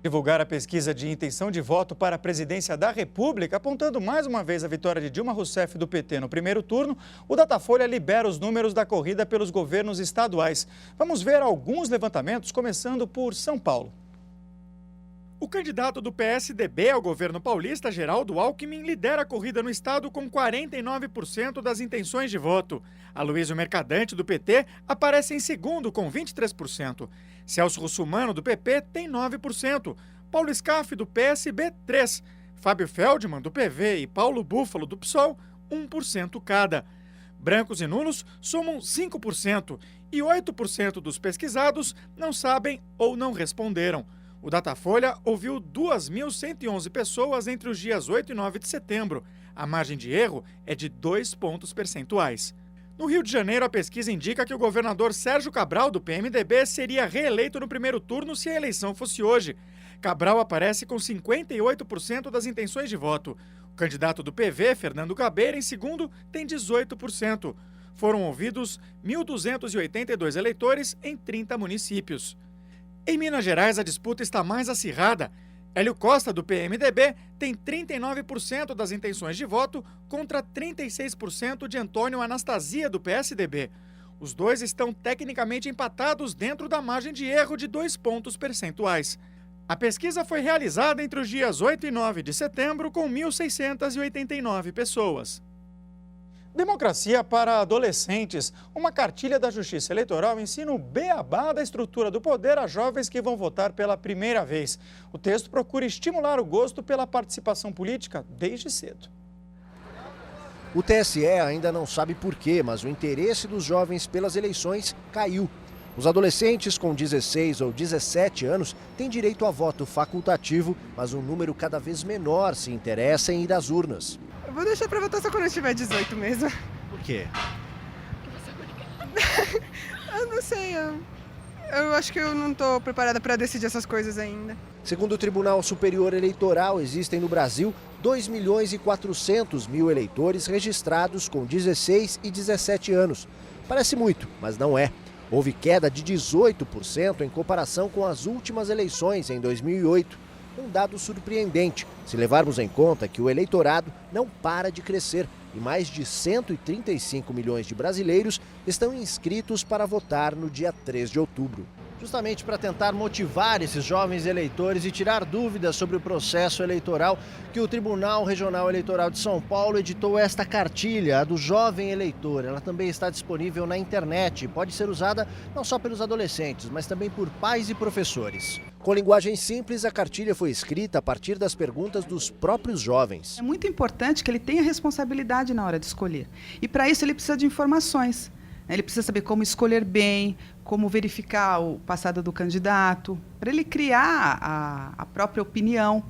Divulgar a pesquisa de intenção de voto para a presidência da República, apontando mais uma vez a vitória de Dilma Rousseff do PT no primeiro turno, o Datafolha libera os números da corrida pelos governos estaduais. Vamos ver alguns levantamentos, começando por São Paulo. O candidato do PSDB ao governo paulista, Geraldo Alckmin, lidera a corrida no estado com 49% das intenções de voto. Aloysio Mercadante, do PT, aparece em segundo com 23%. Celso Russumano, do PP, tem 9%. Paulo Scaff, do PSB, 3%. Fábio Feldman, do PV, e Paulo Búfalo, do PSOL, 1% cada. Brancos e nulos somam 5% e 8% dos pesquisados não sabem ou não responderam. O Datafolha ouviu 2.111 pessoas entre os dias 8 e 9 de setembro. A margem de erro é de 2 pontos percentuais. No Rio de Janeiro, a pesquisa indica que o governador Sérgio Cabral, do PMDB, seria reeleito no primeiro turno se a eleição fosse hoje. Cabral aparece com 58% das intenções de voto. O candidato do PV, Fernando Gabeira, em segundo, tem 18%. Foram ouvidos 1.282 eleitores em 30 municípios. Em Minas Gerais, a disputa está mais acirrada. Hélio Costa, do PMDB, tem 39% das intenções de voto contra 36% de Antônio Anastasia, do PSDB. Os dois estão tecnicamente empatados dentro da margem de erro de 2 pontos percentuais. A pesquisa foi realizada entre os dias 8 e 9 de setembro com 1.689 pessoas. Democracia para adolescentes. Uma cartilha da Justiça Eleitoral ensina o beabá da estrutura do poder a jovens que vão votar pela primeira vez. O texto procura estimular o gosto pela participação política desde cedo. O TSE ainda não sabe por quê, mas o interesse dos jovens pelas eleições caiu. Os adolescentes com 16 ou 17 anos têm direito a voto facultativo, mas um número cada vez menor se interessa em ir às urnas. Eu vou deixar pra votar só quando eu tiver 18 mesmo. Por quê? Eu não sei, eu acho que eu não estou preparada para decidir essas coisas ainda. Segundo o Tribunal Superior Eleitoral, existem no Brasil 2.400.000 eleitores registrados com 16 e 17 anos. Parece muito, mas não é. Houve queda de 18% em comparação com as últimas eleições em 2008. Um dado surpreendente, se levarmos em conta que o eleitorado não para de crescer e mais de 135 milhões de brasileiros estão inscritos para votar no dia 3 de outubro. Justamente para tentar motivar esses jovens eleitores e tirar dúvidas sobre o processo eleitoral, que o Tribunal Regional Eleitoral de São Paulo editou esta cartilha, a do jovem eleitor. Ela também está disponível na internet e pode ser usada não só pelos adolescentes, mas também por pais e professores. Com linguagem simples, a cartilha foi escrita a partir das perguntas dos próprios jovens. É muito importante que ele tenha responsabilidade na hora de escolher. E para isso ele precisa de informações. Ele precisa saber como escolher bem, como verificar o passado do candidato, para ele criar a própria opinião,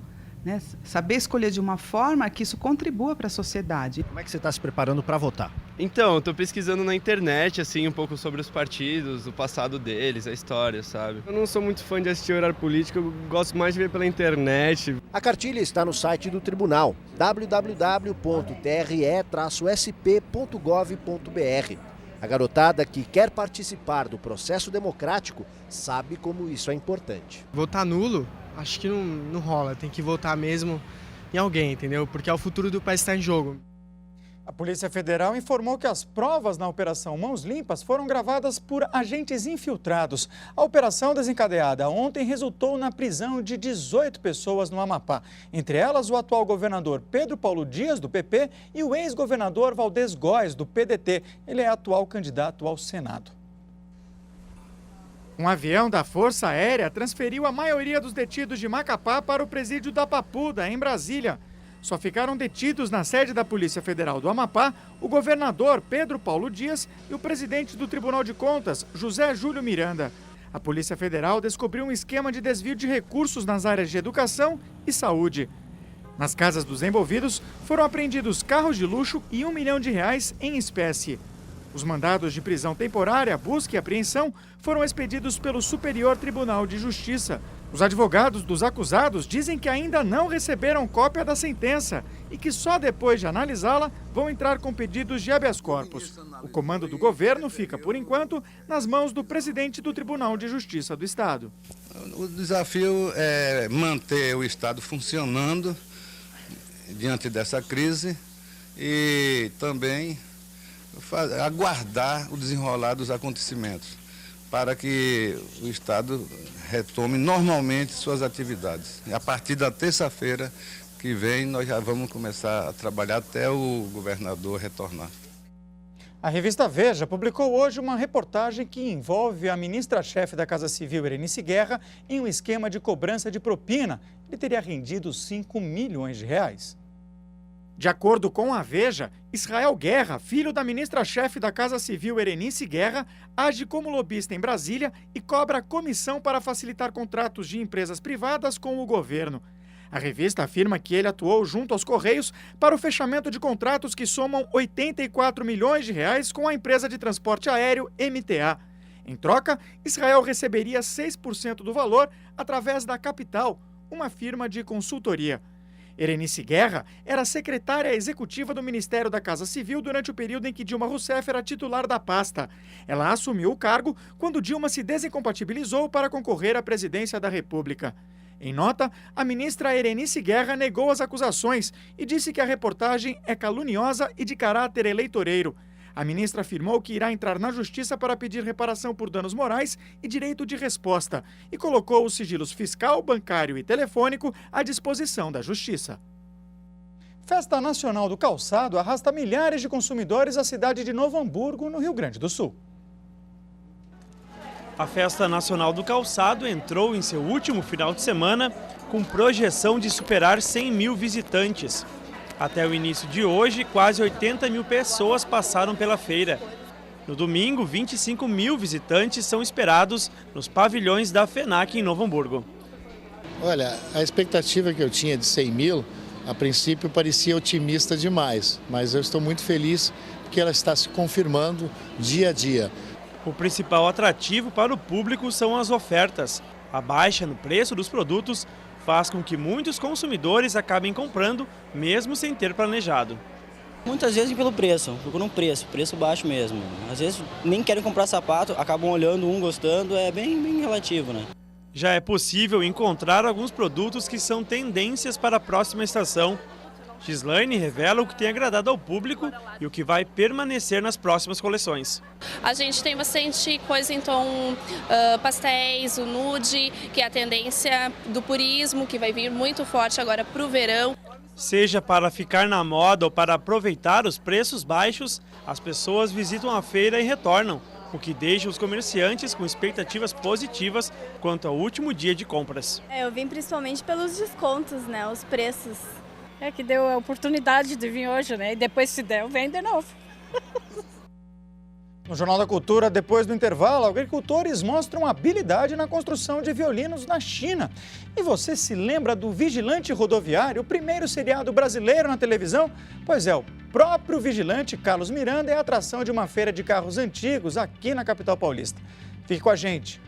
né? Saber escolher de uma forma que isso contribua para a sociedade. Como é que você está se preparando para votar? Então, estou pesquisando na internet, assim, um pouco sobre os partidos, o passado deles, a história, sabe? Eu não sou muito fã de assistir horário político, eu gosto mais de ver pela internet. A cartilha está no site do tribunal, www.tre-sp.gov.br. A garotada que quer participar do processo democrático sabe como isso é importante. Votar nulo, acho que não rola. Tem que votar mesmo em alguém, entendeu? Porque é o futuro do país que está em jogo. A Polícia Federal informou que as provas na Operação Mãos Limpas foram gravadas por agentes infiltrados. A operação desencadeada ontem resultou na prisão de 18 pessoas no Amapá. Entre elas, o atual governador Pedro Paulo Dias, do PP, e o ex-governador Valdez Góes, do PDT. Ele é atual candidato ao Senado. Um avião da Força Aérea transferiu a maioria dos detidos de Macapá para o presídio da Papuda, em Brasília. Só ficaram detidos na sede da Polícia Federal do Amapá o governador Pedro Paulo Dias e o presidente do Tribunal de Contas, José Júlio Miranda. A Polícia Federal descobriu um esquema de desvio de recursos nas áreas de educação e saúde. Nas casas dos envolvidos foram apreendidos carros de luxo e R$ 1 milhão em espécie. Os mandados de prisão temporária, busca e apreensão foram expedidos pelo Superior Tribunal de Justiça. Os advogados dos acusados dizem que ainda não receberam cópia da sentença e que só depois de analisá-la vão entrar com pedidos de habeas corpus. O comando do governo fica, por enquanto, nas mãos do presidente do Tribunal de Justiça do Estado. O desafio é manter o Estado funcionando diante dessa crise e também aguardar o desenrolar dos acontecimentos para que o Estado retome normalmente suas atividades. A partir da terça-feira que vem, nós já vamos começar a trabalhar até o governador retornar. A revista Veja publicou hoje uma reportagem que envolve a ministra-chefe da Casa Civil, Erenice Guerra, em um esquema de cobrança de propina. Ele teria rendido 5 milhões de reais. De acordo com a Veja, Israel Guerra, filho da ministra-chefe da Casa Civil, Erenice Guerra, age como lobista em Brasília e cobra comissão para facilitar contratos de empresas privadas com o governo. A revista afirma que ele atuou junto aos Correios para o fechamento de contratos que somam 84 milhões de reais com a empresa de transporte aéreo MTA. Em troca, Israel receberia 6% do valor através da Capital, uma firma de consultoria. Erenice Guerra era secretária executiva do Ministério da Casa Civil durante o período em que Dilma Rousseff era titular da pasta. Ela assumiu o cargo quando Dilma se desincompatibilizou para concorrer à presidência da República. Em nota, a ministra Erenice Guerra negou as acusações e disse que a reportagem é caluniosa e de caráter eleitoreiro. A ministra afirmou que irá entrar na justiça para pedir reparação por danos morais e direito de resposta e colocou os sigilos fiscal, bancário e telefônico à disposição da justiça. Festa Nacional do Calçado arrasta milhares de consumidores à cidade de Novo Hamburgo, no Rio Grande do Sul. A Festa Nacional do Calçado entrou em seu último final de semana com projeção de superar 100 mil visitantes. Até o início de hoje, quase 80 mil pessoas passaram pela feira. No domingo, 25 mil visitantes são esperados nos pavilhões da FENAC em Novo Hamburgo. Olha, a expectativa que eu tinha de 100 mil, a princípio parecia otimista demais, mas eu estou muito feliz porque ela está se confirmando dia a dia. O principal atrativo para o público são as ofertas. A baixa no preço dos produtos faz com que muitos consumidores acabem comprando, mesmo sem ter planejado. Muitas vezes pelo preço, procuram preço baixo mesmo. Às vezes nem querem comprar sapato, acabam olhando um, gostando, é bem relativo, né? Já é possível encontrar alguns produtos que são tendências para a próxima estação. Gislaine revela o que tem agradado ao público e o que vai permanecer nas próximas coleções. A gente tem bastante coisa em tom pastéis, o nude, que é a tendência do purismo, que vai vir muito forte agora para o verão. Seja para ficar na moda ou para aproveitar os preços baixos, as pessoas visitam a feira e retornam, o que deixa os comerciantes com expectativas positivas quanto ao último dia de compras. Eu vim principalmente pelos descontos, né, os preços. É que deu a oportunidade de vir hoje, né? E depois, se der, eu venho de novo. No Jornal da Cultura, depois do intervalo, agricultores mostram habilidade na construção de violinos na China. E você se lembra do Vigilante Rodoviário, o primeiro seriado brasileiro na televisão? Pois é, o próprio vigilante Carlos Miranda é a atração de uma feira de carros antigos aqui na capital paulista. Fique com a gente.